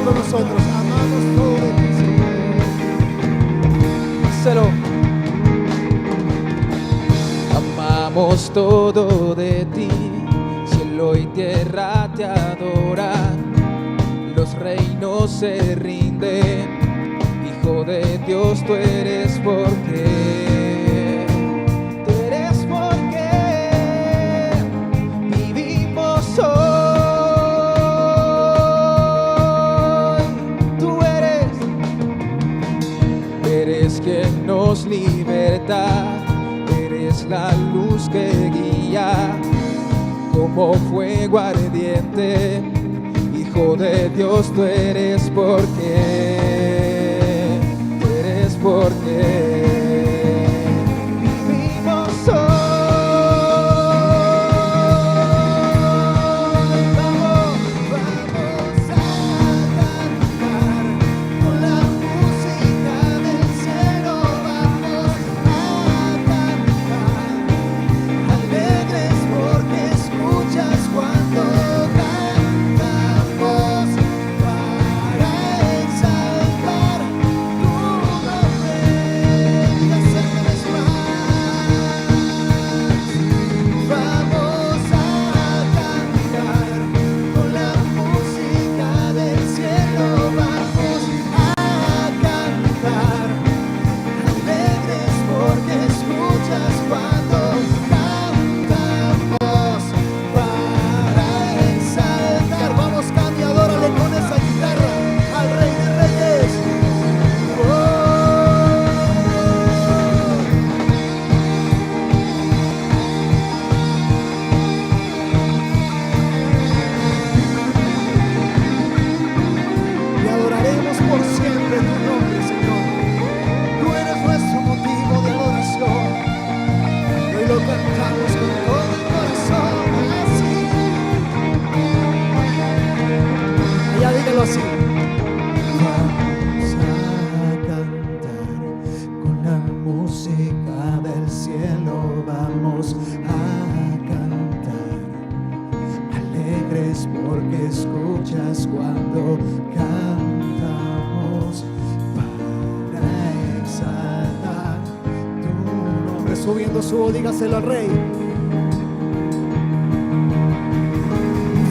con nosotros. Amamos todo de ti, Señor. Díselo. Amamos todo de ti, cielo y tierra te adoran, los reinos se rinden, Hijo de Dios tú eres porque vivimos hoy. Tú eres quien nos liberta, eres la luz que guía como fuego ardiente. Hijo de Dios tú eres porque vivimos hoy. Vamos a cantar con la música del cielo, vamos a cantar alegres porque escuchas cuando cantamos para exaltar tu nombre. Digas una vez más, vamos a cantar con la música del cielo, vamos a cantar alegres porque escuchas cuando cantamos para exaltar. Vamos, Cami, adórale con esa guitarra al Rey de Reyes. Y adoraremos por siempre tu nombre, Señor. Tú eres nuestro motivo de adoración. Y hoy lo cantamos con todo el corazón, así. Ya dígalo así. Vamos a cantar con la música del cielo, vamos a cantar alegres porque escuchas cuando cantamos para exaltar tu nombre. Subiendo su voz, dígaselo al Rey.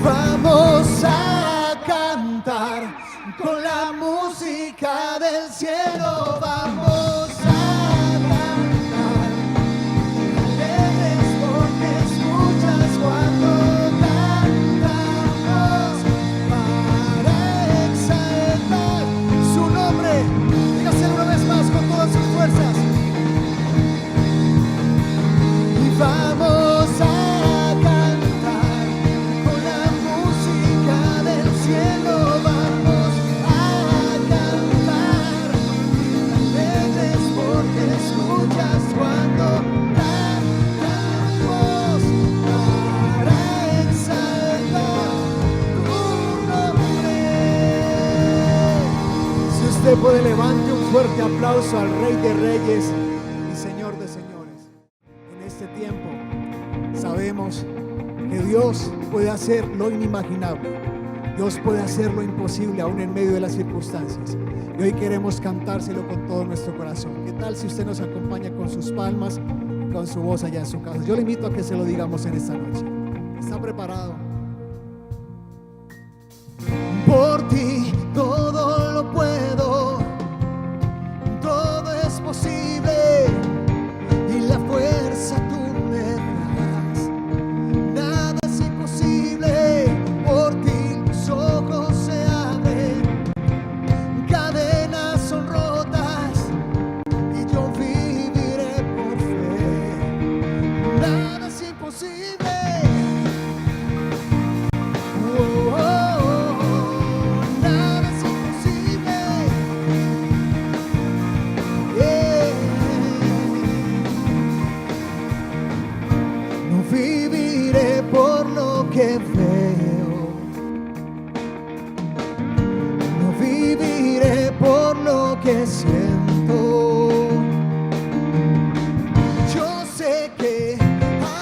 Vamos a cantar con la música del cielo, vamos a cantar alegres porque escuchas cuando cantamos para exaltar su nombre. Dígaselo una vez más con todas sus fuerzas. Y vamos a cantar con la música del cielo, vamos a cantar alegres porque escuchas cuando cantamos para exaltar tu nombre. Si usted puede, levante un fuerte aplauso al Rey de Reyes y Señor de Señores. En este tiempo sabemos que Dios puede hacer lo inimaginable. Dios puede hacer lo imposible aún en medio de las circunstancias. Y hoy queremos cantárselo con todo nuestro corazón. ¿Qué tal si usted nos acompaña con sus palmas, con su voz allá en su casa? Yo le invito a que se lo digamos en esta noche. ¿Está preparado? Por ti todo lo puedo, todo es posible y la fuerza tú me das. Nada es imposible, por ti los ojos se abren, cadenas son rotas y yo viviré por fe. Nada es imposible. Oh, oh, oh, nada es imposible. Yeah. No viviré por lo que veo, no viviré por lo que siento. Yo sé que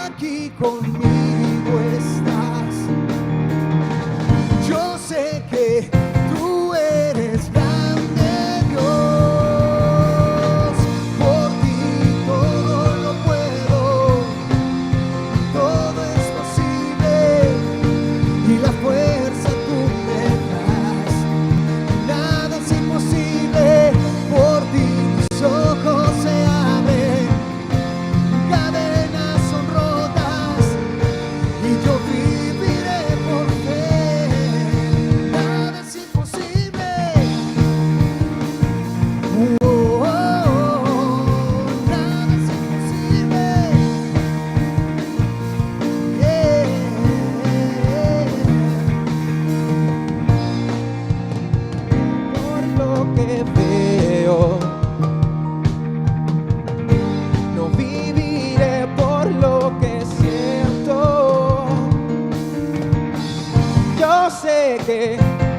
aquí conmigo estás. Yo sé que tú eres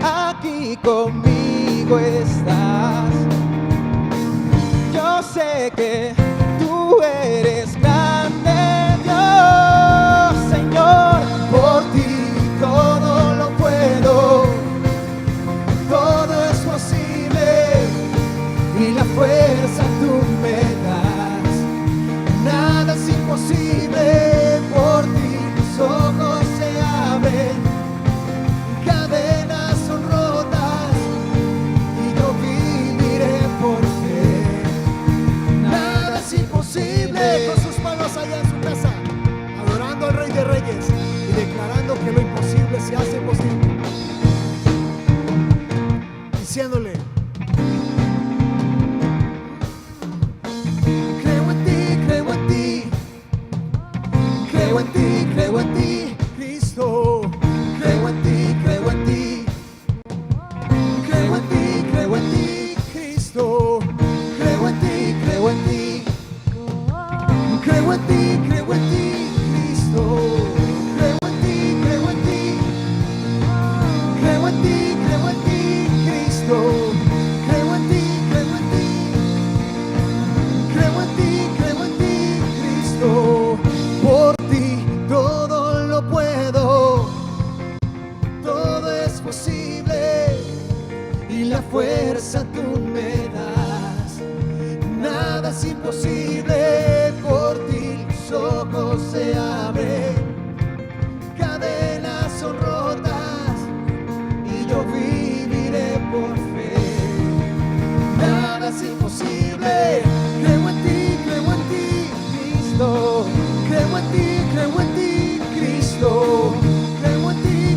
aquí conmigo estás. Yo sé que tú eres grande, Dios, Señor. Por ti todo lo puedo, todo es posible y la fuerza tú me das. Nada es imposible, por ti mis ojos se abren, cadenas son rotas y yo viviré por fe. Nada es imposible. Con sus manos allá en su casa, adorando al Rey de Reyes y declarando que lo imposible se hace posible, diciéndole: creo en ti, creo en ti, creo en ti, creo en ti, Cristo. Creo en ti, creo en ti, creo en ti, creo en ti, Cristo. Creo en ti, creo en ti, creo en ti, creo en ti, Cristo. Creo en ti, creo en ti, creo en ti, creo en ti, Cristo. Creo en ti, creo en ti, creo en ti, creo en ti, Cristo. Por ti todo lo puedo, todo es posible y la fuerza tú me das. Nada es imposible, por ti los ojos se abren, cadenas son rotas y yo viviré por fe. Nada es imposible, creo en ti, Cristo. Creo en ti, Cristo. Creo en ti,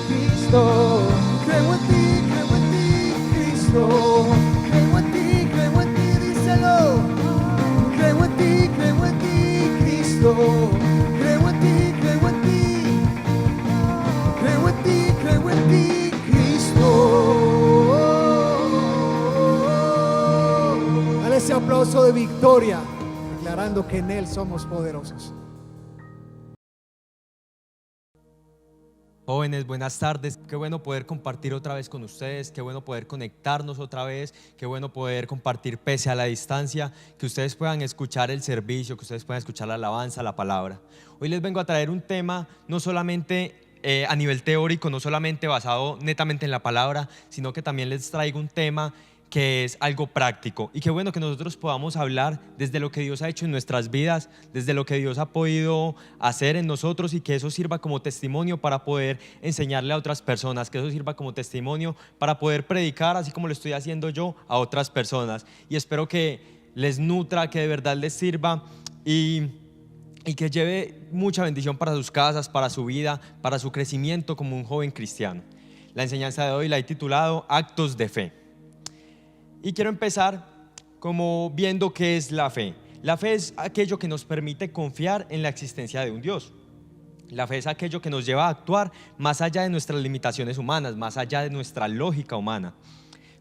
Cristo. Creo en ti, Cristo. Creo en ti, díselo. Creo en ti, Cristo. Creo en ti, creo en ti. Creo en ti, Cristo. Dale ese aplauso de victoria, declarando que en Él somos poderosos. Jóvenes, buenas tardes. Qué bueno poder compartir otra vez con ustedes, qué bueno poder conectarnos otra vez, qué bueno poder compartir pese a la distancia, que ustedes puedan escuchar el servicio, que ustedes puedan escuchar la alabanza, la palabra. Hoy les vengo a traer un tema no solamente a nivel teórico, no solamente basado netamente en la palabra, sino que también les traigo un tema que es algo práctico, y qué bueno que nosotros podamos hablar desde lo que Dios ha hecho en nuestras vidas, desde lo que Dios ha podido hacer en nosotros, y que eso sirva como testimonio para poder enseñarle a otras personas, que eso sirva como testimonio para poder predicar, así como lo estoy haciendo yo, a otras personas. Y espero que les nutra, que de verdad les sirva y que lleve mucha bendición para sus casas, para su vida, para su crecimiento como un joven cristiano. La enseñanza de hoy la he titulado Actos de Fe. Y quiero empezar como viendo qué es la fe. La fe es aquello que nos permite confiar en la existencia de un Dios. La fe es aquello que nos lleva a actuar más allá de nuestras limitaciones humanas, más allá de nuestra lógica humana,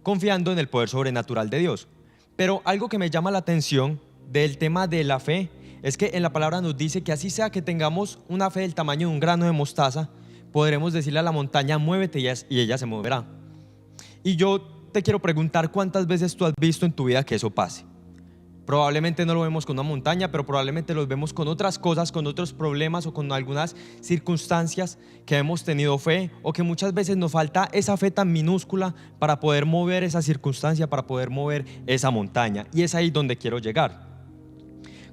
confiando en el poder sobrenatural de Dios. Pero algo que me llama la atención del tema de la fe es que en la palabra nos dice que así sea que tengamos una fe del tamaño de un grano de mostaza, podremos decirle a la montaña: muévete, y ella se moverá. Y yo te quiero preguntar, ¿cuántas veces tú has visto en tu vida que eso pase? Probablemente no lo vemos con una montaña, pero probablemente lo vemos con otras cosas, con otros problemas o con algunas circunstancias que hemos tenido fe, o que muchas veces nos falta esa fe tan minúscula para poder mover esa circunstancia, para poder mover esa montaña. Y es ahí donde quiero llegar.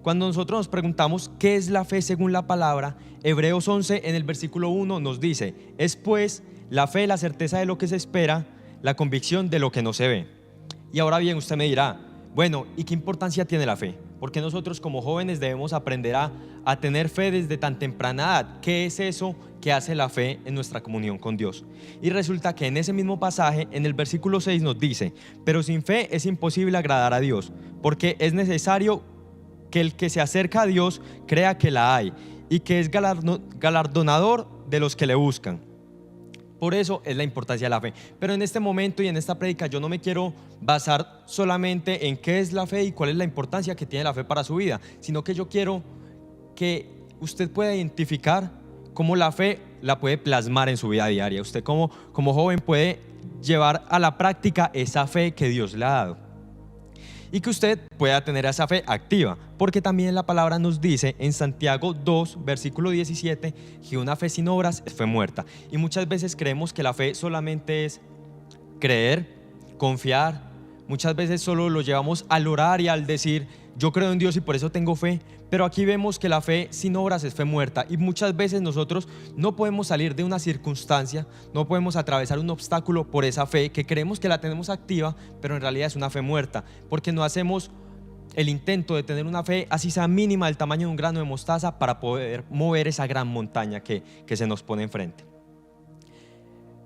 Cuando nosotros nos preguntamos qué es la fe según la palabra, Hebreos 11 en el versículo 1 nos dice: es pues la fe, la certeza de lo que se espera, la convicción de lo que no se ve. Y ahora bien, usted me dirá: bueno, ¿y qué importancia tiene la fe? Porque nosotros como jóvenes debemos aprender a tener fe desde tan temprana edad. ¿Qué es eso que hace la fe en nuestra comunión con Dios? Y resulta que en ese mismo pasaje, en el versículo 6 nos dice: pero sin fe es imposible agradar a Dios, porque es necesario que el que se acerca a Dios crea que la hay y que es galardonador de los que le buscan. Por eso es la importancia de la fe. Pero en este momento y en esta prédica yo no me quiero basar solamente en qué es la fe y cuál es la importancia que tiene la fe para su vida, sino que yo quiero que usted pueda identificar cómo la fe la puede plasmar en su vida diaria. Usted como joven puede llevar a la práctica esa fe que Dios le ha dado. Y que usted pueda tener esa fe activa, porque también la palabra nos dice en Santiago 2, versículo 17, que una fe sin obras es fe muerta. Y muchas veces creemos que la fe solamente es creer, confiar. Muchas veces solo lo llevamos al orar y al decir, yo creo en Dios y por eso tengo fe. Pero aquí vemos que la fe sin obras es fe muerta, y muchas veces nosotros no podemos salir de una circunstancia, no podemos atravesar un obstáculo por esa fe que creemos que la tenemos activa, pero en realidad es una fe muerta, porque no hacemos el intento de tener una fe así sea mínima, del tamaño de un grano de mostaza, para poder mover esa gran montaña que se nos pone enfrente.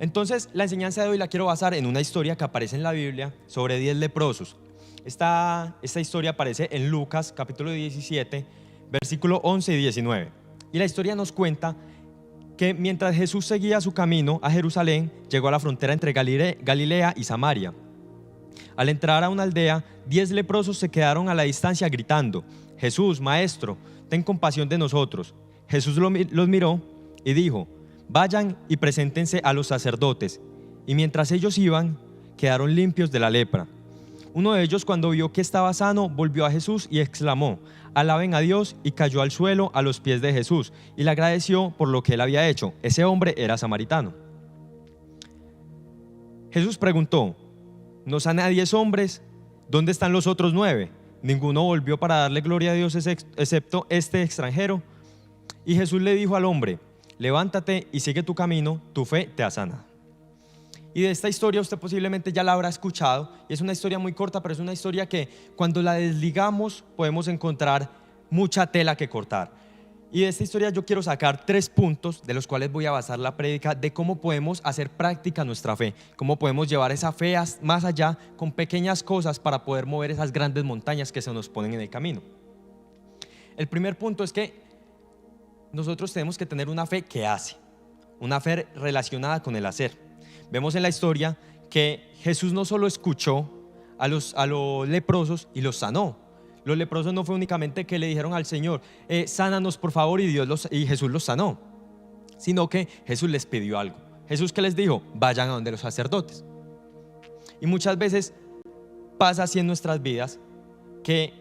Entonces la enseñanza de hoy la quiero basar en una historia que aparece en la Biblia sobre 10 leprosos. Esta historia aparece en Lucas capítulo 17, versículo 11 y 19. Y la historia nos cuenta que mientras Jesús seguía su camino a Jerusalén, llegó a la frontera entre Galilea y Samaria. Al entrar a una aldea, 10 leprosos se quedaron a la distancia gritando, Jesús, Maestro, ten compasión de nosotros. Jesús los miró y dijo, vayan y preséntense a los sacerdotes. Y mientras ellos iban, quedaron limpios de la lepra. Uno de ellos, cuando vio que estaba sano, volvió a Jesús y exclamó, alaben a Dios, y cayó al suelo a los pies de Jesús y le agradeció por lo que él había hecho. Ese hombre era samaritano. Jesús preguntó, ¿no sana a 10 hombres? ¿Dónde están los otros 9? Ninguno volvió para darle gloria a Dios excepto este extranjero. Y Jesús le dijo al hombre, levántate y sigue tu camino, tu fe te ha sanado. Y de esta historia usted posiblemente ya la habrá escuchado, y es una historia muy corta, pero es una historia que cuando la desligamos podemos encontrar mucha tela que cortar. Y de esta historia yo quiero sacar 3 puntos de los cuales voy a basar la prédica, de cómo podemos hacer práctica nuestra fe, cómo podemos llevar esa fe más allá con pequeñas cosas para poder mover esas grandes montañas que se nos ponen en el camino. El primer punto es que nosotros tenemos que tener una fe que hace, una fe relacionada con el hacer. Vemos en la historia que Jesús no solo escuchó a los leprosos y los sanó. Los leprosos no fue únicamente que le dijeron al Señor, sánanos por favor, y Jesús los sanó, sino que Jesús les pidió algo. Jesús, ¿qué les dijo? Vayan a donde los sacerdotes. Y muchas veces pasa así en nuestras vidas, que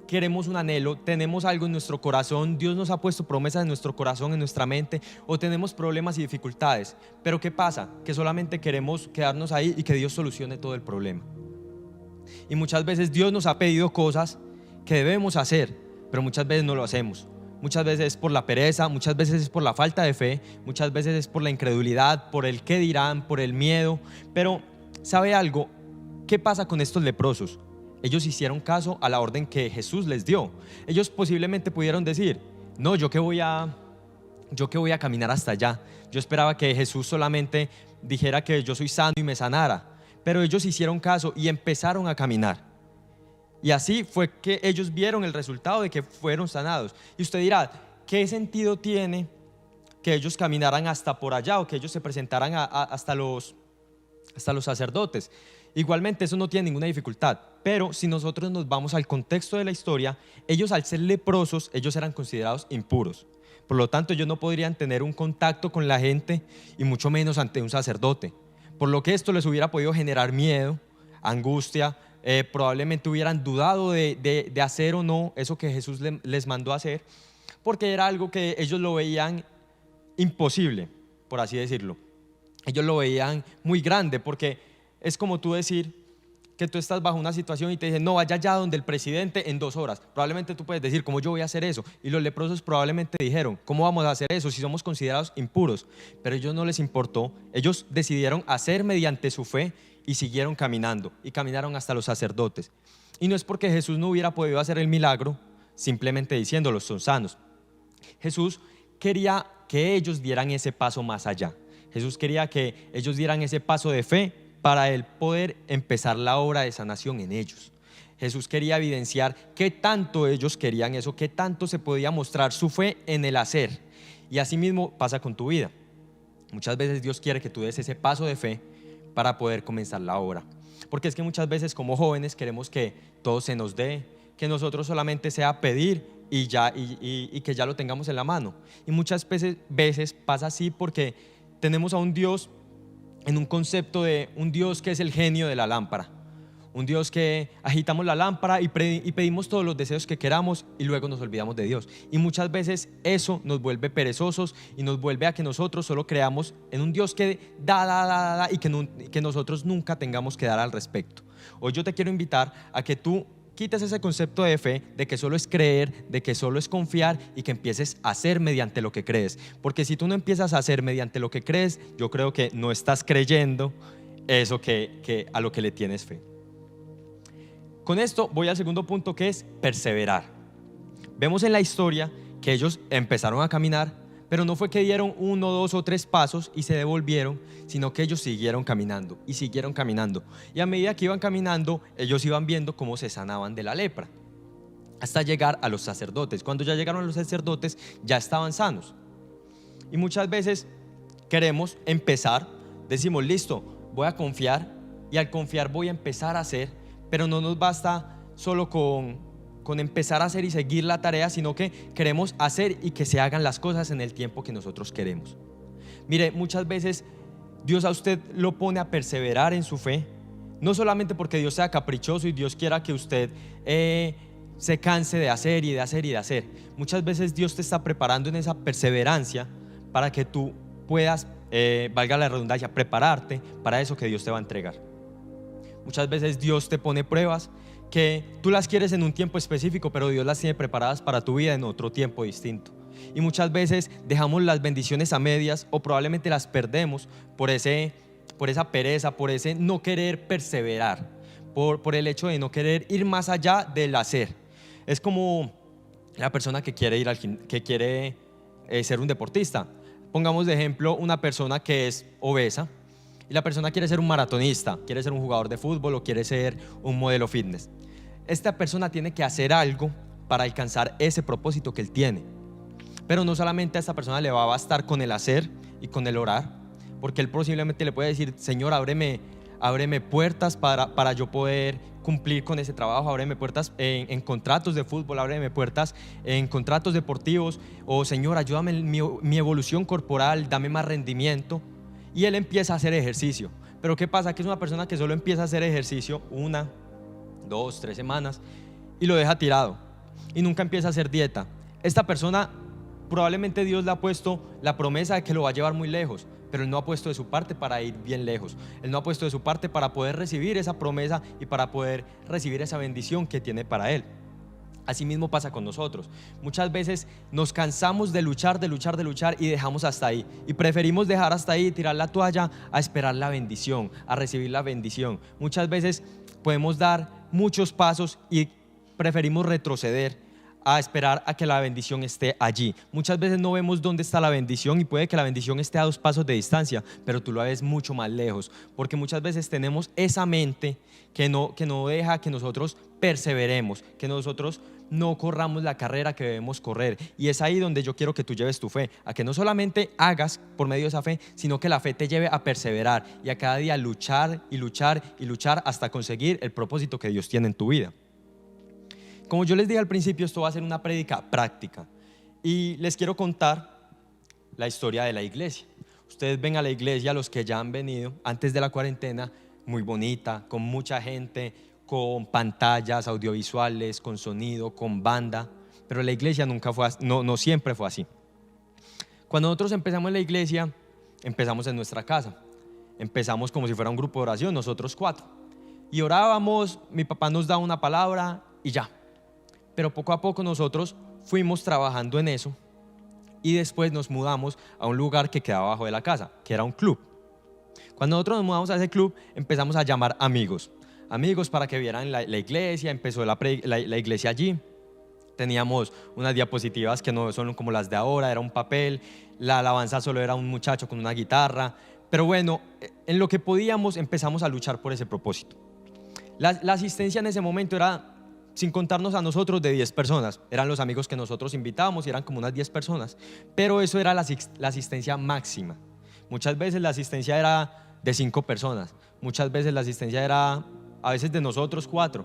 queremos un anhelo, tenemos algo en nuestro corazón, Dios nos ha puesto promesas en nuestro corazón, en nuestra mente, o tenemos problemas y dificultades, pero ¿qué pasa? Que solamente queremos quedarnos ahí y que Dios solucione todo el problema. Y muchas veces Dios nos ha pedido cosas que debemos hacer, pero muchas veces no lo hacemos. Muchas veces es por la pereza, muchas veces es por la falta de fe, muchas veces es por la incredulidad, por el qué dirán, por el miedo. Pero ¿sabe algo? ¿Qué pasa con estos leprosos? Ellos hicieron caso a la orden que Jesús les dio. Ellos posiblemente pudieron decir, no, yo que voy a caminar hasta allá. Yo esperaba que Jesús solamente dijera que yo soy sano y me sanara. Pero ellos hicieron caso y empezaron a caminar. Y así fue que ellos vieron el resultado de que fueron sanados. Y usted dirá, ¿qué sentido tiene que ellos caminaran hasta por allá o que ellos se presentaran hasta los sacerdotes? Igualmente eso no tiene ninguna dificultad, pero si nosotros nos vamos al contexto de la historia, ellos al ser leprosos, ellos eran considerados impuros. Por lo tanto, ellos no podrían tener un contacto con la gente y mucho menos ante un sacerdote. Por lo que esto les hubiera podido generar miedo, angustia, probablemente hubieran dudado de hacer o no eso que Jesús les mandó a hacer, porque era algo que ellos lo veían imposible, por así decirlo. Ellos lo veían muy grande, porque es como tú decir que tú estás bajo una situación y te dicen, no, vaya allá donde el presidente en 2 horas. Probablemente tú puedes decir, ¿cómo yo voy a hacer eso? Y los leprosos probablemente dijeron, ¿cómo vamos a hacer eso si somos considerados impuros? Pero a ellos no les importó. Ellos decidieron hacer mediante su fe y siguieron caminando. Y caminaron hasta los sacerdotes. Y no es porque Jesús no hubiera podido hacer el milagro, simplemente diciéndolos, son sanos. Jesús quería que ellos dieran ese paso más allá. Jesús quería que ellos dieran ese paso de fe para él poder empezar la obra de sanación en ellos. Jesús quería evidenciar qué tanto ellos querían eso, qué tanto se podía mostrar su fe en el hacer. Y así mismo pasa con tu vida. Muchas veces Dios quiere que tú des ese paso de fe para poder comenzar la obra. Porque es que muchas veces como jóvenes queremos que todo se nos dé, que nosotros solamente sea pedir y que ya lo tengamos en la mano. Y muchas veces pasa así porque tenemos a un Dios en un concepto de un Dios que es el genio de la lámpara. Un Dios que agitamos la lámpara y pedimos todos los deseos que queramos y luego nos olvidamos de Dios. Y muchas veces eso nos vuelve perezosos y nos vuelve a que nosotros solo creamos en un Dios que da y que nosotros nunca tengamos que dar al respecto. Hoy yo te quiero invitar a que tú quites ese concepto de fe, de que solo es creer, de que solo es confiar y que empieces a hacer mediante lo que crees. Porque si tú no empiezas a hacer mediante lo que crees, yo creo que no estás creyendo eso a lo que le tienes fe. Con esto voy al segundo punto, que es perseverar. Vemos en la historia que ellos empezaron a caminar, pero no fue que dieron 1, 2 o 3 pasos y se devolvieron, sino que ellos siguieron caminando y siguieron caminando. Y a medida que iban caminando, ellos iban viendo cómo se sanaban de la lepra, hasta llegar a los sacerdotes. Cuando ya llegaron a los sacerdotes, ya estaban sanos. Y muchas veces queremos empezar, decimos, listo, voy a confiar, y al confiar voy a empezar a hacer. Pero no nos basta solo con empezar a hacer y seguir la tarea, sino que queremos hacer y que se hagan las cosas en el tiempo que nosotros queremos. Mire, muchas veces Dios a usted lo pone a perseverar en su fe, no solamente porque Dios sea caprichoso y Dios quiera que usted se canse de hacer y de hacer y de hacer. Muchas veces Dios te está preparando en esa perseverancia para que tú puedas, valga la redundancia, prepararte para eso que Dios te va a entregar. Muchas veces Dios te pone pruebas que tú las quieres en un tiempo específico, pero Dios las tiene preparadas para tu vida en otro tiempo distinto. Y muchas veces dejamos las bendiciones a medias o probablemente las perdemos por esa pereza, por ese no querer perseverar, por el hecho de no querer ir más allá del hacer. Es como la persona que quiere ser un deportista. Pongamos de ejemplo una persona que es obesa, y la persona quiere ser un maratonista, quiere ser un jugador de fútbol o quiere ser un modelo fitness. Esta persona tiene que hacer algo para alcanzar ese propósito que él tiene. Pero no solamente a esta persona le va a bastar con el hacer y con el orar, porque él posiblemente le puede decir, Señor, ábreme puertas para yo poder cumplir con ese trabajo, ábreme puertas en contratos de fútbol, ábreme puertas en contratos deportivos, o Señor, ayúdame en mi evolución corporal, dame más rendimiento. Y él empieza a hacer ejercicio. Pero ¿qué pasa? Que es una persona que solo empieza a hacer ejercicio 1, 2, 3 semanas y lo deja tirado y nunca empieza a hacer dieta. Esta persona probablemente Dios le ha puesto la promesa de que lo va a llevar muy lejos, pero él no ha puesto de su parte para ir bien lejos. Él no ha puesto de su parte para poder recibir esa promesa y para poder recibir esa bendición que tiene para él. Así mismo pasa con nosotros. Muchas veces nos cansamos de luchar y dejamos hasta ahí. Y preferimos dejar hasta ahí, tirar la toalla, a esperar la bendición, a recibir la bendición. Muchas veces podemos dar muchos pasos y preferimos retroceder a esperar a que la bendición esté allí. Muchas veces no vemos dónde está la bendición y puede que la bendición esté a 2 pasos de distancia, pero tú la ves mucho más lejos, porque muchas veces tenemos esa mente que no deja que nosotros perseveremos, que nosotros no corramos la carrera que debemos correr. Y es ahí donde yo quiero que tú lleves tu fe, a que no solamente hagas por medio de esa fe, sino que la fe te lleve a perseverar y a cada día luchar y luchar y luchar hasta conseguir el propósito que Dios tiene en tu vida. Como yo les dije al principio, esto va a ser una prédica práctica y les quiero contar la historia de la iglesia. Ustedes ven a la iglesia, los que ya han venido antes de la cuarentena, muy bonita, con mucha gente, con pantallas audiovisuales, con sonido, con banda, pero la iglesia no siempre fue así. Cuando nosotros empezamos en la iglesia, empezamos en nuestra casa, empezamos como si fuera un grupo de oración, nosotros 4, y orábamos, mi papá nos daba una palabra y ya. Pero poco a poco nosotros fuimos trabajando en eso y después nos mudamos a un lugar que quedaba abajo de la casa, que era un club. Cuando nosotros nos mudamos a ese club, empezamos a llamar amigos para que vieran la iglesia. Empezó la iglesia allí. Teníamos unas diapositivas que no son como las de ahora, era un papel, la alabanza solo era un muchacho con una guitarra, pero bueno, en lo que podíamos empezamos a luchar por ese propósito. La asistencia en ese momento era, sin contarnos a nosotros, de 10 personas. Eran los amigos que nosotros invitábamos y eran como unas 10 personas. Pero eso era la asistencia máxima. Muchas veces la asistencia era de 5 personas. Muchas veces la asistencia era, a veces de nosotros 4.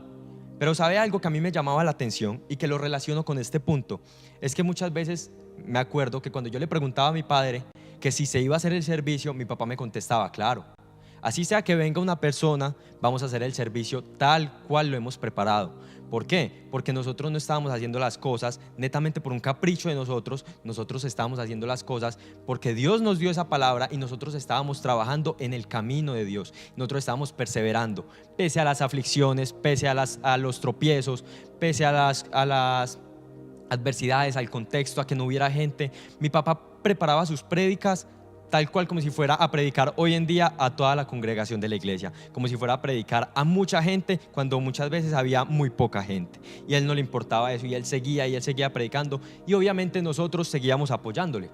Pero ¿sabe algo que a mí me llamaba la atención y que lo relaciono con este punto? Es que muchas veces me acuerdo que cuando yo le preguntaba a mi padre que si se iba a hacer el servicio, mi papá me contestaba, claro. Así sea que venga una persona, vamos a hacer el servicio tal cual lo hemos preparado. ¿Por qué? Porque nosotros no estábamos haciendo las cosas netamente por un capricho de nosotros estábamos haciendo las cosas porque Dios nos dio esa palabra y nosotros estábamos trabajando en el camino de Dios. Nosotros estábamos perseverando, pese a las aflicciones, pese a los tropiezos, pese a las adversidades, al contexto, a que no hubiera gente. Mi papá preparaba sus prédicas tal cual como si fuera a predicar hoy en día a toda la congregación de la iglesia, como si fuera a predicar a mucha gente cuando muchas veces había muy poca gente. Y a él no le importaba eso y él seguía predicando y obviamente nosotros seguíamos apoyándole.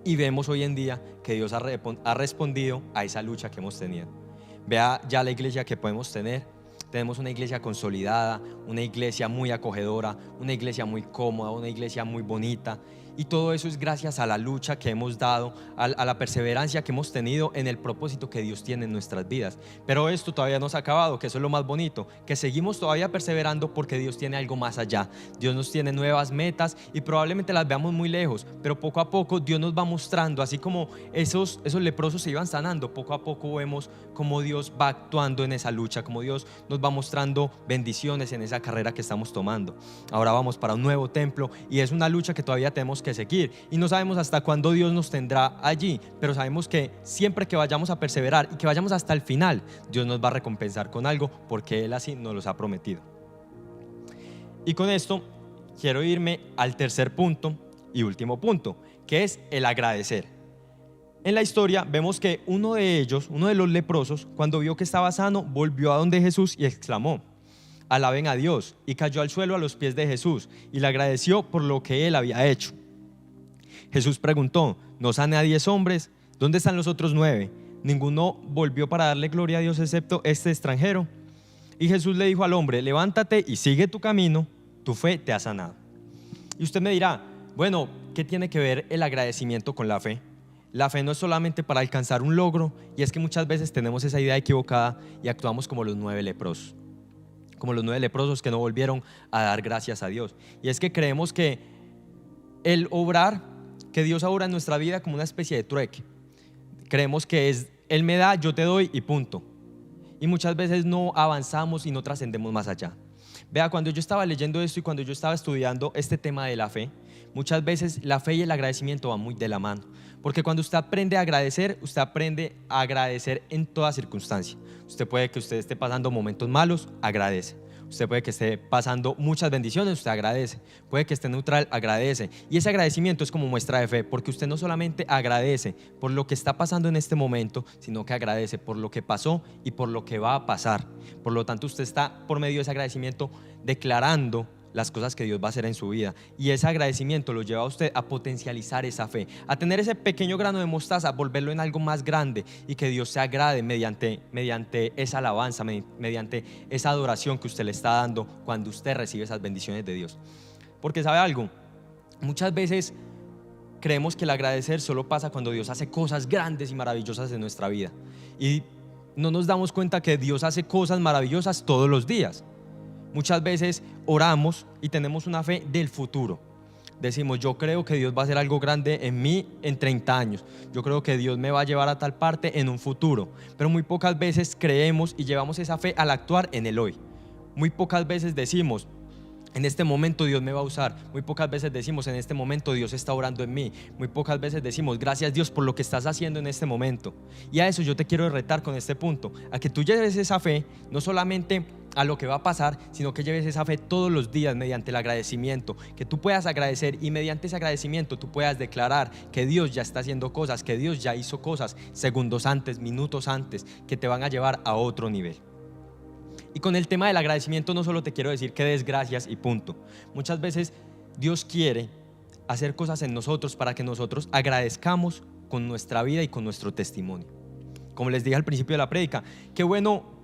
Y vemos hoy en día que Dios ha respondido a esa lucha que hemos tenido. Vea ya la iglesia que podemos tener. Tenemos una iglesia consolidada, una iglesia muy acogedora, una iglesia muy cómoda, una iglesia muy bonita. Y todo eso es gracias a la lucha que hemos dado, a la perseverancia que hemos tenido en el propósito que Dios tiene en nuestras vidas. Pero esto todavía no se ha acabado, que eso es lo más bonito, que seguimos todavía perseverando porque Dios tiene algo más allá. Dios nos tiene nuevas metas y probablemente las veamos muy lejos, pero poco a poco Dios nos va mostrando, así como esos leprosos se iban sanando, poco a poco vemos cómo Dios va actuando en esa lucha, cómo Dios nos va mostrando bendiciones en esa carrera que estamos tomando. Ahora vamos para un nuevo templo y es una lucha que todavía tenemos que seguir y no sabemos hasta cuándo Dios nos tendrá allí, pero sabemos que siempre que vayamos a perseverar y que vayamos hasta el final, Dios nos va a recompensar con algo porque Él así nos los ha prometido. Y con esto quiero irme al tercer punto y último punto, que es el agradecer. En la historia vemos que uno de los leprosos, cuando vio que estaba sano, volvió a donde Jesús y exclamó: alaben a Dios, y cayó al suelo a los pies de Jesús y le agradeció por lo que él había hecho. Jesús preguntó: ¿no sané a 10 hombres? ¿Dónde están los otros 9? ¿Ninguno volvió para darle gloria a Dios excepto este extranjero? Y Jesús le dijo al hombre: levántate y sigue tu camino, tu fe te ha sanado. Y usted me dirá: bueno, ¿qué tiene que ver el agradecimiento con la fe? La fe no es solamente para alcanzar un logro, y es que muchas veces tenemos esa idea equivocada y actuamos como los 9 leprosos. Como los 9 leprosos que no volvieron a dar gracias a Dios. Y es que creemos que el obrar, que Dios obra en nuestra vida como una especie de trueque. Creemos que es Él me da, yo te doy y punto. Y muchas veces no avanzamos y no trascendemos más allá. Vea, cuando yo estaba leyendo esto y cuando yo estaba estudiando este tema de la fe, muchas veces la fe y el agradecimiento van muy de la mano. Porque cuando usted aprende a agradecer, usted aprende a agradecer en toda circunstancia. Usted puede que usted esté pasando momentos malos, agradece. Usted puede que esté pasando muchas bendiciones, usted agradece. Puede que esté neutral, agradece. Y ese agradecimiento es como muestra de fe, porque usted no solamente agradece por lo que está pasando en este momento, sino que agradece por lo que pasó y por lo que va a pasar. Por lo tanto, usted está por medio de ese agradecimiento declarando las cosas que Dios va a hacer en su vida, y ese agradecimiento lo lleva a usted a potencializar esa fe, a tener ese pequeño grano de mostaza, volverlo en algo más grande y que Dios se agrade mediante esa alabanza, mediante esa adoración que usted le está dando cuando usted recibe esas bendiciones de Dios. Porque ¿sabe algo? Muchas veces creemos que el agradecer solo pasa cuando Dios hace cosas grandes y maravillosas en nuestra vida, y no nos damos cuenta que Dios hace cosas maravillosas todos los días. Muchas veces oramos y tenemos una fe del futuro. Decimos: yo creo que Dios va a hacer algo grande en mí en 30 años. Yo creo que Dios me va a llevar a tal parte en un futuro. Pero muy pocas veces creemos y llevamos esa fe al actuar en el hoy. Muy pocas veces decimos: en este momento Dios me va a usar. Muy pocas veces decimos: en este momento Dios está orando en mí. Muy pocas veces decimos: gracias Dios por lo que estás haciendo en este momento. Y a eso yo te quiero retar con este punto, a que tú lleves esa fe no solamente a lo que va a pasar, sino que lleves esa fe todos los días mediante el agradecimiento, que tú puedas agradecer y mediante ese agradecimiento tú puedas declarar que Dios ya está haciendo cosas, que Dios ya hizo cosas segundos antes, minutos antes, que te van a llevar a otro nivel. Y con el tema del agradecimiento no solo te quiero decir que des gracias y punto. Muchas veces Dios quiere hacer cosas en nosotros para que nosotros agradezcamos con nuestra vida y con nuestro testimonio. Como les dije al principio de la prédica, qué bueno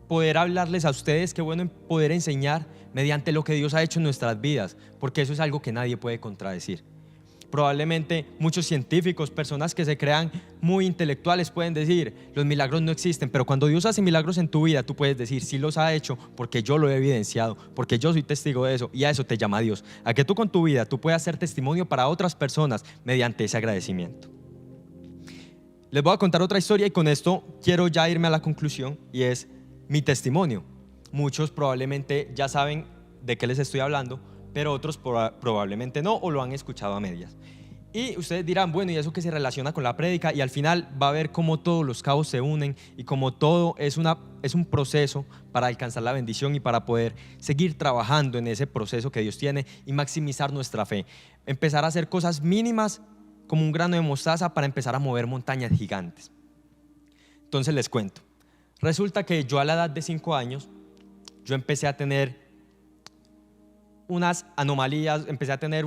poder hablarles a ustedes, qué bueno poder enseñar mediante lo que Dios ha hecho en nuestras vidas, porque eso es algo que nadie puede contradecir. Probablemente muchos científicos, personas que se crean muy intelectuales pueden decir, los milagros no existen, pero cuando Dios hace milagros en tu vida, tú puedes decir, sí los ha hecho porque yo lo he evidenciado, porque yo soy testigo de eso, y a eso te llama Dios, a que tú con tu vida tú puedas ser testimonio para otras personas mediante ese agradecimiento. Les voy a contar otra historia y con esto quiero ya irme a la conclusión, y es mi testimonio. Muchos probablemente ya saben de qué les estoy hablando, pero otros probablemente no, o lo han escuchado a medias. Y ustedes dirán, bueno, ¿y eso qué se relaciona con la prédica? Y al final va a ver cómo todos los cabos se unen y cómo todo es un proceso para alcanzar la bendición y para poder seguir trabajando en ese proceso que Dios tiene y maximizar nuestra fe. Empezar a hacer cosas mínimas como un grano de mostaza para empezar a mover montañas gigantes. Entonces les cuento. Resulta que yo a la edad de 5 años, yo empecé a tener unas anomalías, empecé a tener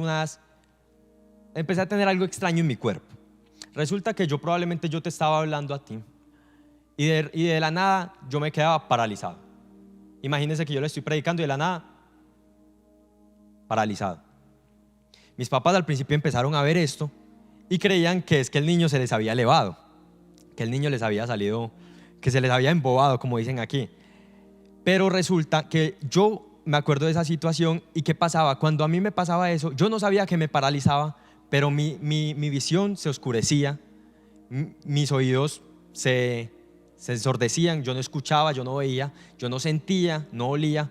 algo extraño en mi cuerpo. Resulta que probablemente yo te estaba hablando a ti y de la nada yo me quedaba paralizado. Imagínense que yo le estoy predicando y de la nada paralizado. Mis papás al principio empezaron a ver esto y creían que es que el niño se les había elevado, que el niño les había salido, que se les había embobado, como dicen aquí. Pero resulta que yo me acuerdo de esa situación y qué pasaba. Cuando a mí me pasaba eso, yo no sabía que me paralizaba, pero mi visión se oscurecía, mis oídos se ensordecían, yo no escuchaba, yo no veía, yo no sentía, no olía.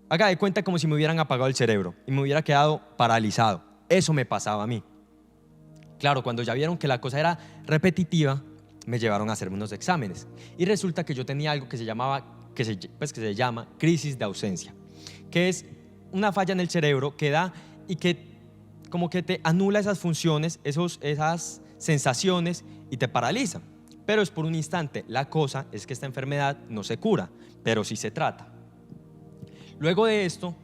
Haga de cuenta como si me hubieran apagado el cerebro y me hubiera quedado paralizado. Eso me pasaba a mí. Claro, cuando ya vieron que la cosa era repetitiva, me llevaron a hacerme unos exámenes y resulta que yo tenía algo que se llama crisis de ausencia, que es una falla en el cerebro que da y que como que te anula esas funciones, esas sensaciones y te paraliza, pero es por un instante. La cosa es que esta enfermedad no se cura, pero sí se trata. Luego de esto,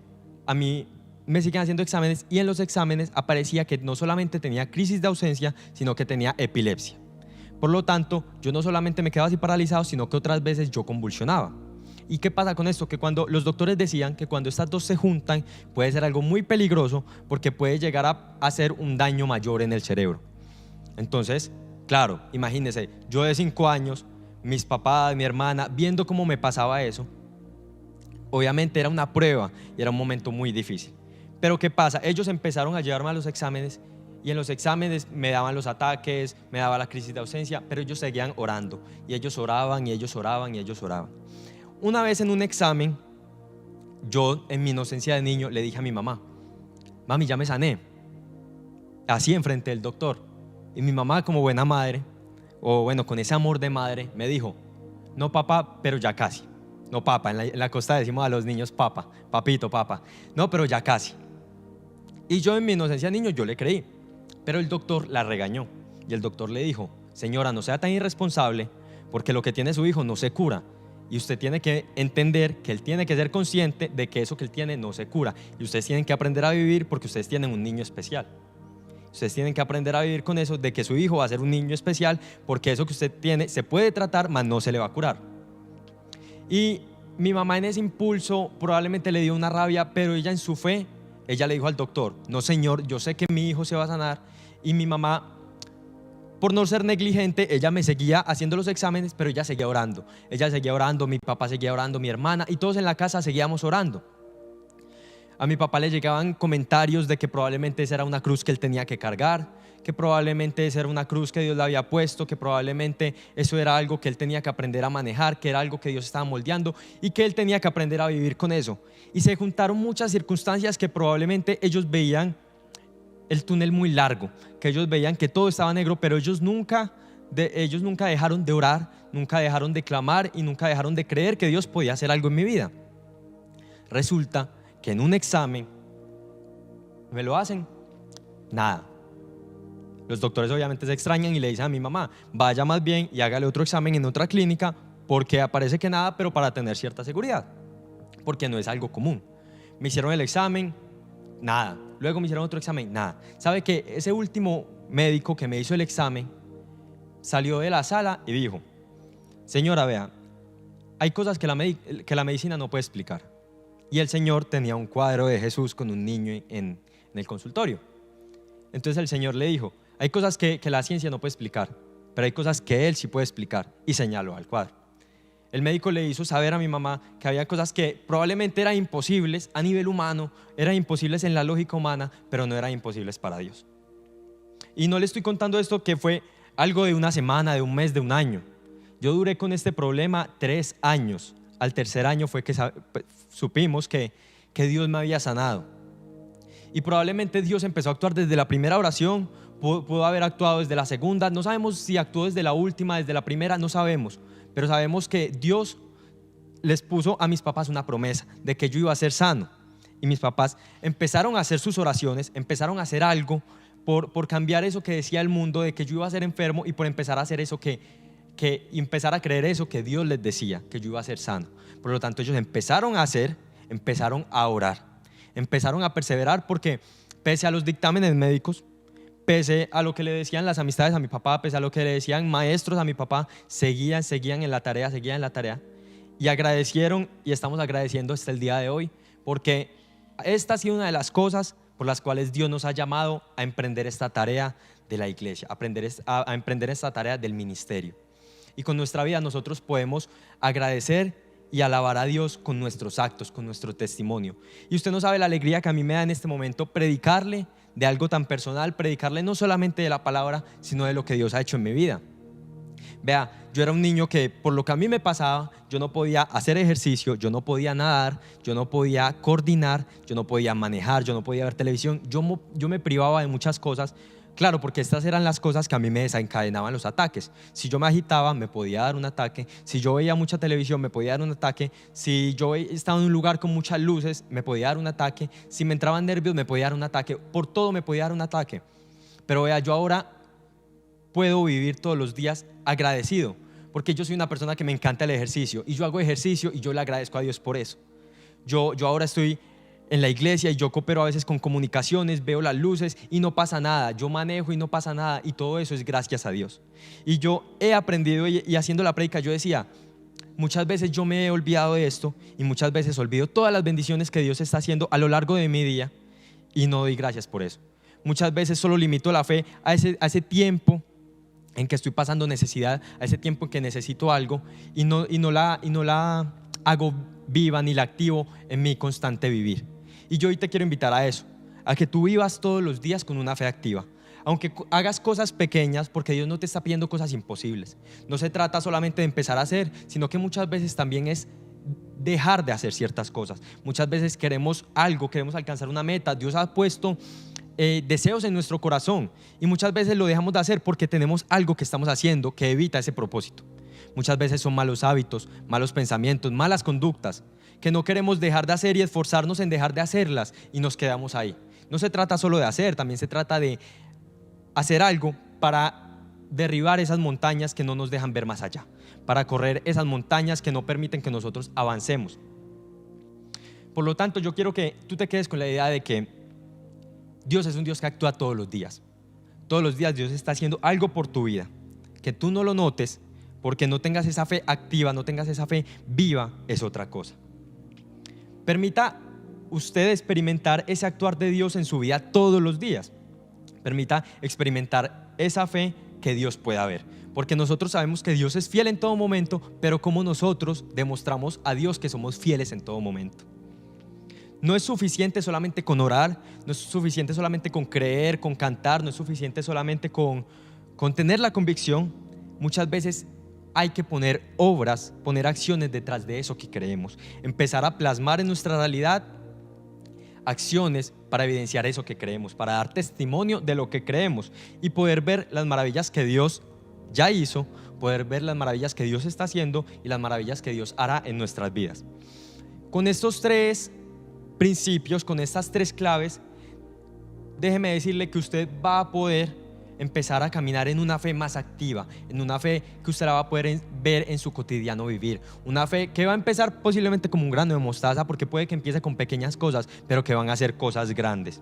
a mí me siguen haciendo exámenes y en los exámenes aparecía que no solamente tenía crisis de ausencia, sino que tenía epilepsia. Por lo tanto, yo no solamente me quedaba así paralizado, sino que otras veces yo convulsionaba. ¿Y qué pasa con esto? Que cuando los doctores decían que cuando estas dos se juntan puede ser algo muy peligroso porque puede llegar a hacer un daño mayor en el cerebro. Entonces, claro, imagínense, yo de 5 años, mis papás, mi hermana, viendo cómo me pasaba eso, obviamente era una prueba y era un momento muy difícil. Pero ¿qué pasa? Ellos empezaron a llevarme a los exámenes y en los exámenes me daban los ataques, me daba la crisis de ausencia, pero ellos seguían orando y ellos oraban y ellos oraban y ellos oraban. Una vez en un examen, yo en mi inocencia de niño le dije a mi mamá, mami, ya me sané, así enfrente del doctor. Y mi mamá, como buena madre, o bueno, con ese amor de madre, me dijo, no papá, pero ya casi. No papá, en la costa decimos a los niños papá, papito, papá. No, pero ya casi. Y yo en mi inocencia de niño, yo le creí, pero el doctor la regañó y el doctor le dijo, señora, no sea tan irresponsable porque lo que tiene su hijo no se cura. Y usted tiene que entender que él tiene que ser consciente de que eso que él tiene no se cura. Y ustedes tienen que aprender a vivir porque ustedes tienen un niño especial. Ustedes tienen que aprender a vivir con eso de que su hijo va a ser un niño especial porque eso que usted tiene se puede tratar, mas no se le va a curar. Y mi mamá en ese impulso probablemente le dio una rabia, pero ella en su fe, ella le dijo al doctor, no señor, yo sé que mi hijo se va a sanar. Y mi mamá, por no ser negligente, ella me seguía haciendo los exámenes, pero ella seguía orando. Ella seguía orando, mi papá seguía orando, mi hermana, y todos en la casa seguíamos orando. A mi papá le llegaban comentarios de que probablemente esa era una cruz que él tenía que cargar, que probablemente esa era una cruz que Dios le había puesto, que probablemente eso era algo que él tenía que aprender a manejar, que era algo que Dios estaba moldeando y que él tenía que aprender a vivir con eso. Y se juntaron muchas circunstancias que probablemente ellos veían el túnel muy largo, que ellos veían que todo estaba negro, pero ellos nunca dejaron de orar, nunca dejaron de clamar y nunca dejaron de creer que Dios podía hacer algo en mi vida. Resulta que en un examen me lo hacen, nada. Los doctores obviamente se extrañan y le dicen a mi mamá, vaya más bien y hágale otro examen en otra clínica porque aparece que nada, pero para tener cierta seguridad, porque no es algo común. Me hicieron el examen, nada. Luego me hicieron otro examen, nada. ¿Sabe que ese último médico que me hizo el examen salió de la sala y dijo, señora, vea, hay cosas que la medicina no puede explicar? Y el señor tenía un cuadro de Jesús con un niño en el consultorio. Entonces el Señor le dijo, hay cosas que la ciencia no puede explicar, pero hay cosas que Él sí puede explicar, y señaló al cuadro. El médico le hizo saber a mi mamá que había cosas que probablemente eran imposibles a nivel humano, eran imposibles en la lógica humana, pero no eran imposibles para Dios. Y no le estoy contando esto que fue algo de una semana, de un mes, de un año. Yo duré con este problema 3 años. Al tercer año fue que supimos que Dios me había sanado. Y probablemente Dios empezó a actuar desde la primera oración, pudo haber actuado desde la segunda, no sabemos si actuó desde la última, desde la primera, no sabemos. Pero sabemos que Dios les puso a mis papás una promesa de que yo iba a ser sano. Y mis papás empezaron a hacer sus oraciones, empezaron a hacer algo por cambiar eso que decía el mundo de que yo iba a ser enfermo, y por empezar a hacer eso empezar a creer eso que Dios les decía, que yo iba a ser sano. Por lo tanto, ellos empezaron a hacer, empezaron a orar, empezaron a perseverar, porque pese a los dictámenes médicos, pese a lo que le decían las amistades a mi papá, pese a lo que le decían maestros a mi papá, seguían en la tarea, y agradecieron, y estamos agradeciendo hasta el día de hoy, porque esta ha sido una de las cosas por las cuales Dios nos ha llamado a emprender esta tarea de la iglesia, a emprender esta tarea del ministerio. Y con nuestra vida nosotros podemos agradecer y alabar a Dios con nuestros actos, con nuestro testimonio. Y usted no sabe la alegría que a mí me da en este momento predicarle de algo tan personal, predicarle no solamente de la palabra, sino de lo que Dios ha hecho en mi vida. Vea, yo era un niño que por lo que a mí me pasaba, yo no podía hacer ejercicio, yo no podía nadar, yo no podía coordinar, yo no podía manejar, yo no podía ver televisión, yo me privaba de muchas cosas. Claro, porque estas eran las cosas que a mí me desencadenaban los ataques. Si yo me agitaba, me podía dar un ataque. Si yo veía mucha televisión, me podía dar un ataque. Si yo estaba en un lugar con muchas luces, me podía dar un ataque. Si me entraban nervios, me podía dar un ataque. Por todo me podía dar un ataque. Pero vea, yo ahora puedo vivir todos los días agradecido, porque yo soy una persona que me encanta el ejercicio, y yo hago ejercicio y yo le agradezco a Dios por eso. Yo ahora estoy en la iglesia y yo coopero a veces con comunicaciones, veo las luces y no pasa nada, yo manejo y no pasa nada, y todo eso es gracias a Dios. Y yo he aprendido, y haciendo la prédica yo decía, muchas veces yo me he olvidado de esto, y muchas veces olvido todas las bendiciones que Dios está haciendo a lo largo de mi día, y no doy gracias por eso. Muchas veces solo limito la fe a ese tiempo en que estoy pasando necesidad, a ese tiempo en que necesito algo, y no la hago viva ni la activo en mi constante vivir. Y yo hoy te quiero invitar a eso, a que tú vivas todos los días con una fe activa. Aunque hagas cosas pequeñas, porque Dios no te está pidiendo cosas imposibles. No se trata solamente de empezar a hacer, sino que muchas veces también es dejar de hacer ciertas cosas. Muchas veces queremos algo, queremos alcanzar una meta. Dios ha puesto deseos en nuestro corazón, y muchas veces lo dejamos de hacer porque tenemos algo que estamos haciendo que evita ese propósito. Muchas veces son malos hábitos, malos pensamientos, malas conductas que no queremos dejar de hacer y esforzarnos en dejar de hacerlas, y nos quedamos ahí. No se trata solo de hacer, también se trata de hacer algo para derribar esas montañas que no nos dejan ver más allá, para correr esas montañas que no permiten que nosotros avancemos. Por lo tanto, yo quiero que tú te quedes con la idea de que Dios es un Dios que actúa todos los días. Todos los días Dios está haciendo algo por tu vida. Que tú no lo notes porque no tengas esa fe activa, no tengas esa fe viva, es otra cosa. Permita usted experimentar ese actuar de Dios en su vida todos los días. Permita experimentar esa fe que Dios pueda ver, porque nosotros sabemos que Dios es fiel en todo momento, pero como nosotros demostramos a Dios que somos fieles en todo momento. No es suficiente solamente con orar, no es suficiente solamente con creer, con cantar, no es suficiente solamente con tener la convicción. Muchas veces hay que poner obras, poner acciones detrás de eso que creemos, empezar a plasmar en nuestra realidad acciones para evidenciar eso que creemos, para dar testimonio de lo que creemos y poder ver las maravillas que Dios ya hizo, poder ver las maravillas que Dios está haciendo y las maravillas que Dios hará en nuestras vidas. Con estos 3 principios, con estas 3 claves, déjeme decirle que usted va a poder empezar a caminar en una fe más activa, en una fe que usted la va a poder ver en su cotidiano vivir, una fe que va a empezar posiblemente como un grano de mostaza, porque puede que empiece con pequeñas cosas, pero que van a ser cosas grandes.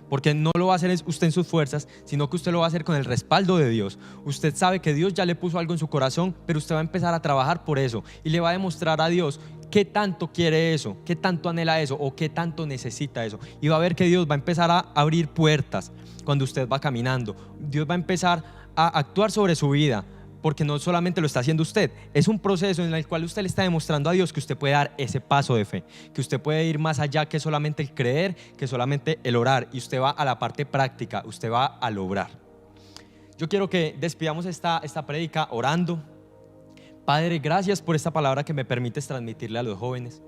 Porque no lo va a hacer usted en sus fuerzas, sino que usted lo va a hacer con el respaldo de Dios. Usted sabe que Dios ya le puso algo en su corazón, pero usted va a empezar a trabajar por eso y le va a demostrar a Dios qué tanto quiere eso, qué tanto anhela eso o qué tanto necesita eso. Y va a ver que Dios va a empezar a abrir puertas cuando usted va caminando. Dios va a empezar a actuar sobre su vida, porque no solamente lo está haciendo usted, es un proceso en el cual usted le está demostrando a Dios que usted puede dar ese paso de fe, que usted puede ir más allá que solamente el creer, que solamente el orar, y usted va a la parte práctica, usted va al obrar. Yo quiero que despidamos esta prédica orando. Padre, gracias por esta palabra que me permites transmitirle a los jóvenes.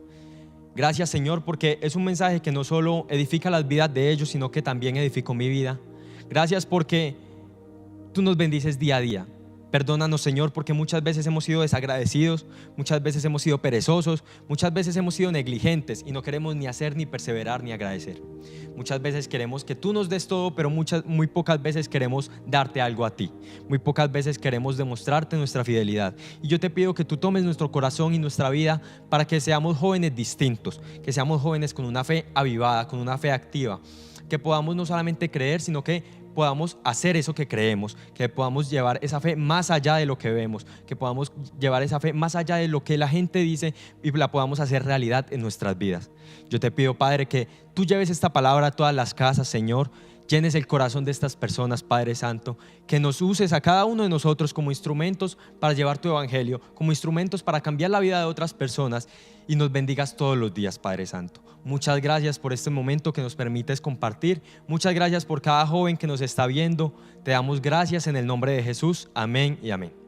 Gracias, Señor, porque es un mensaje que no solo edifica las vidas de ellos, sino que también edificó mi vida. Gracias porque tú nos bendices día a día. Perdónanos, Señor, porque muchas veces hemos sido desagradecidos, muchas veces hemos sido perezosos, muchas veces hemos sido negligentes y no queremos ni hacer, ni perseverar, ni agradecer. Muchas veces queremos que tú nos des todo, pero muy pocas veces queremos darte algo a ti. Muy pocas veces queremos demostrarte nuestra fidelidad. Y yo te pido que tú tomes nuestro corazón y nuestra vida para que seamos jóvenes distintos, que seamos jóvenes con una fe avivada, con una fe activa, que podamos no solamente creer, sino que podamos hacer eso que creemos, que podamos llevar esa fe más allá de lo que vemos, que podamos llevar esa fe más allá de lo que la gente dice y la podamos hacer realidad en nuestras vidas. Yo te pido, Padre, que tú lleves esta palabra a todas las casas, Señor, llenes el corazón de estas personas, Padre Santo, que nos uses a cada uno de nosotros como instrumentos para llevar tu evangelio, como instrumentos para cambiar la vida de otras personas, y nos bendigas todos los días, Padre Santo. Muchas gracias por este momento que nos permites compartir. Muchas gracias por cada joven que nos está viendo. Te damos gracias en el nombre de Jesús. Amén y amén.